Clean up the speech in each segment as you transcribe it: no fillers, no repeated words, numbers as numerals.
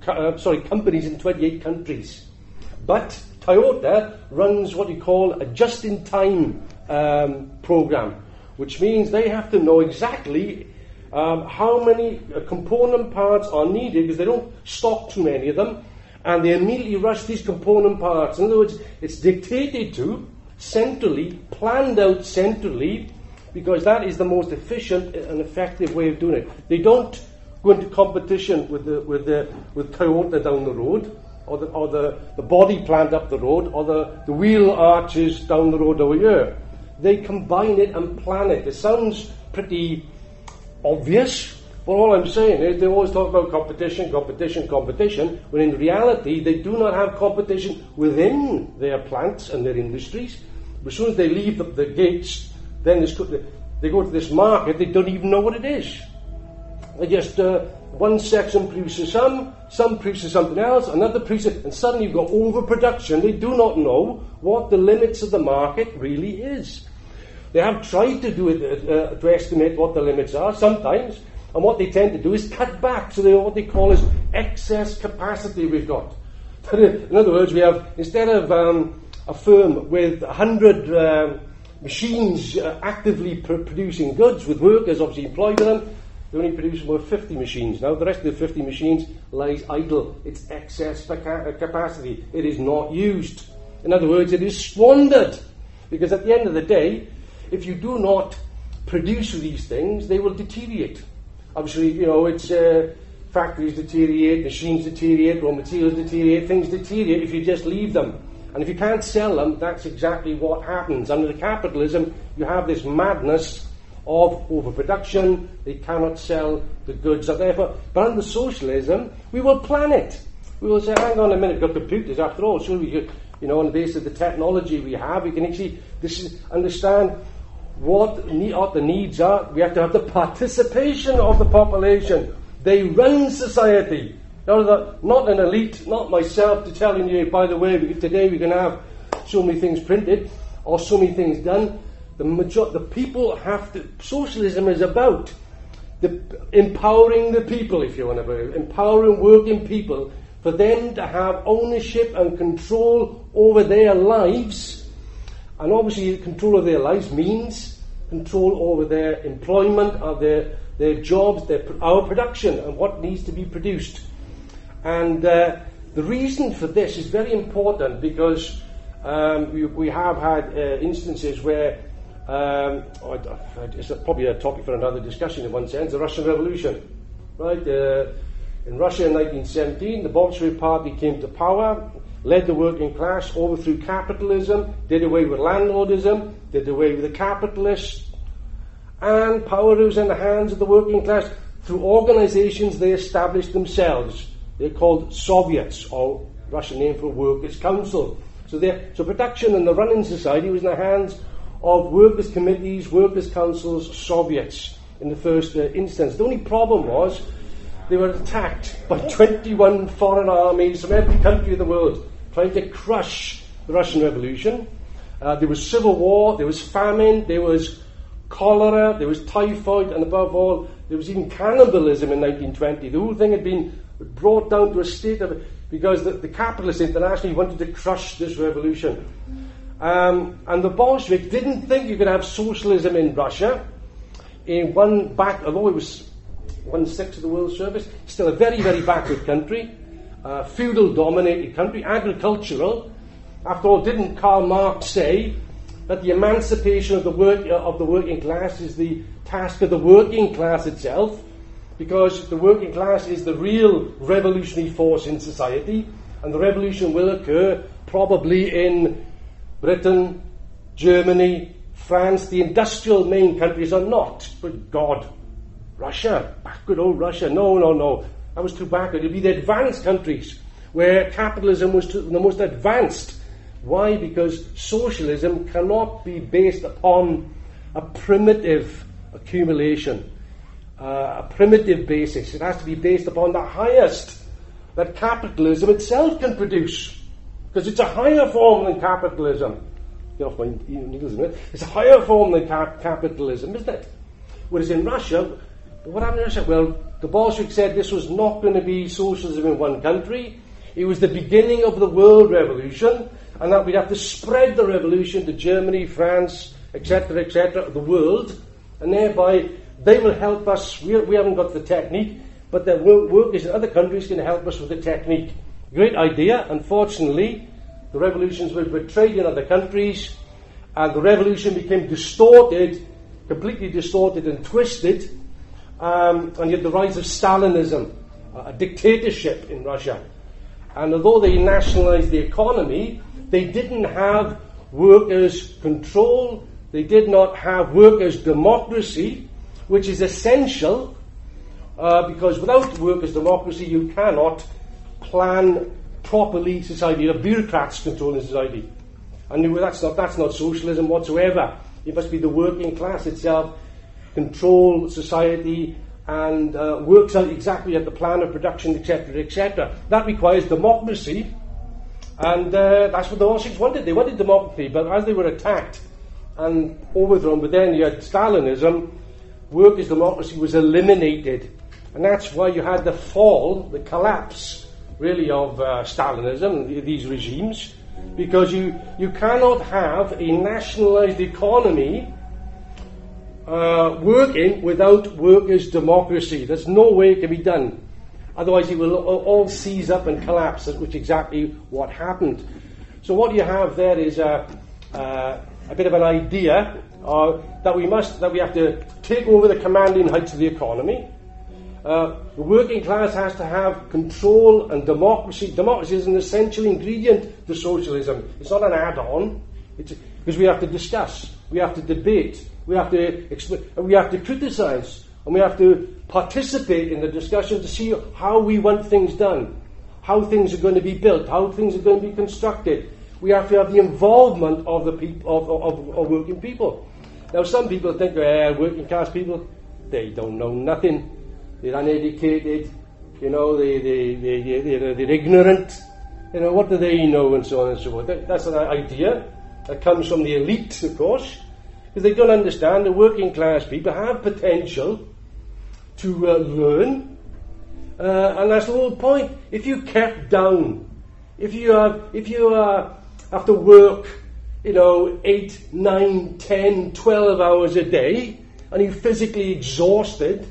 companies in 28 countries. But Toyota runs what you call a just-in-time program, which means they have to know exactly how many component parts are needed, because they don't stock too many of them, and they immediately rush these component parts. In other words, it's dictated to centrally, planned out centrally, because that is the most efficient and effective way of doing it. They don't go into competition with Toyota down the road, or the body plant up the road, or the wheel arches down the road over here. They combine it and plan it. It sounds pretty obvious, but all I'm saying is they always talk about competition, when in reality they do not have competition within their plants and their industries. As soon as they leave the gates, then they go to this market, they don't even know what it is. They just, one section produces some produces something else, another produces, and suddenly you've got overproduction. They do not know what the limits of the market really is. They have tried to do it, to estimate what the limits are sometimes, and what they tend to do is cut back. So what they call is excess capacity we've got. In other words, we have, instead of a firm with 100 machines actively producing goods, with workers obviously employed with them, they only produce about 50 machines. Now the rest of the 50 machines lies idle. It's excess capacity. It is not used. In other words, it is squandered. Because at the end of the day, if you do not produce these things, they will deteriorate. Obviously, it's factories deteriorate, machines deteriorate, raw materials deteriorate, things deteriorate if you just leave them. And if you can't sell them, that's exactly what happens. Under the capitalism, you have this madness of overproduction. They cannot sell the goods. Therefore, but under socialism, we will plan it. We will say, hang on a minute, we've got computers after all, so we could, on the basis of the technology we have, we can actually understand what the needs are. We have to have the participation of the population. They run society. Not an elite, not myself to telling you, by the way, today we can have so many things printed or so many things done. The people have to. Socialism is about empowering the people, if you want to put it, empowering working people for them to have ownership and control over their lives. And obviously control of their lives means control over their employment, of their jobs, our production, and what needs to be produced. And the reason for this is very important, because we have had instances where, it's probably a topic for another discussion in one sense, the Russian Revolution. Right? In Russia in 1917, the Bolshevik Party came to power, led the working class, overthrew capitalism, did away with landlordism, did away with the capitalists, and power was in the hands of the working class. Through organizations they established themselves. They're called Soviets, or Russian name for Workers' Council. So production and the running society was in the hands of workers' committees, workers' councils, Soviets in the first instance. The only problem was they were attacked by 21 foreign armies from every country of the world, trying to crush the Russian Revolution. There was civil war, there was famine, there was cholera, there was typhoid, and above all, there was even cannibalism in 1920. The whole thing had been brought down to a state of, because the capitalists internationally wanted to crush this revolution. And the Bolsheviks didn't think you could have socialism in Russia. Although it was 1/6 of the world's surface, still a very, very backward country, feudal-dominated country, agricultural. After all, didn't Karl Marx say that the emancipation of the working class is the task of the working class itself? Because the working class is the real revolutionary force in society, and the revolution will occur probably in Britain, Germany, France. The industrial main countries are not. But God, Russia, backward old Russia, no, that was too backward. It'd be the advanced countries where capitalism was the most advanced. Why? Because socialism cannot be based upon a primitive accumulation, a primitive basis. It has to be based upon the highest that capitalism itself can produce. Because it's a higher form than capitalism. Get off my needles a minute. It's a higher form than capitalism, isn't it? Whereas in Russia, what happened in Russia? Well, The Bolsheviks said this was not going to be socialism in one country. It was the beginning of the world revolution, and that we'd have to spread the revolution to Germany, France, etc., the world, and thereby they will help us. We haven't got the technique, but the workers in other countries can help us with the technique. Great idea. Unfortunately, the revolutions were betrayed in other countries, and the revolution became distorted, completely distorted and twisted, and you had the rise of Stalinism, a dictatorship in Russia. And although they nationalized the economy, they didn't have workers' control, they did not have workers' democracy, which is essential, because without workers' democracy you cannot plan properly society. You have bureaucrats controlling society. And that's not socialism whatsoever. It must be the working class itself control society and works out exactly at the plan of production, etc., etc. That requires democracy, and that's what the Bolsheviks wanted. They wanted democracy, but as they were attacked and overthrown, but then you had Stalinism, workers' democracy was eliminated, and that's why you had the fall, the collapse, really, of Stalinism, these regimes, because you cannot have a nationalized economy working without workers' democracy. There's no way it can be done. Otherwise it will all seize up and collapse, which is exactly what happened. So what you have there is a bit of an idea that we have to take over the commanding heights of the economy. The working class has to have control and democracy. Democracy is an essential ingredient to socialism. It's not an add-on. Because we have to discuss, we have to debate, we have to criticize, and we have to participate in the discussion to see how we want things done, how things are going to be built, how things are going to be constructed. We have to have the involvement of the people, of working people. Now, some people think, working class people, they don't know nothing. They're uneducated, they're ignorant, what do they know, and so on and so forth. That's an idea that comes from the elite, of course, because they don't understand the working class people have potential to learn, and that's the whole point. If you kept down, if you have to work, 8, 9, 10, 12 hours a day, and you're physically exhausted,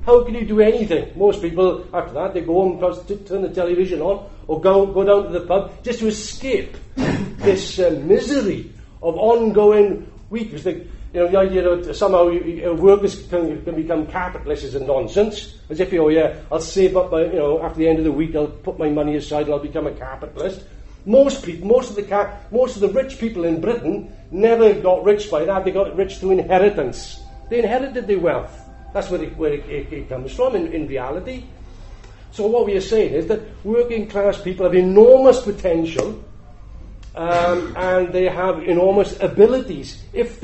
how can you do anything? Most people, after that, they go home and turn the television on, or go down to the pub, just to escape this misery of ongoing weakness. The idea that somehow workers can become capitalists is a nonsense. As if, I'll save up after the end of the week, I'll put my money aside and I'll become a capitalist. Most of the rich people in Britain never got rich by that. They got rich through inheritance. They inherited their wealth. That's where it comes from in reality. So what we are saying is that working class people have enormous potential, and they have enormous abilities if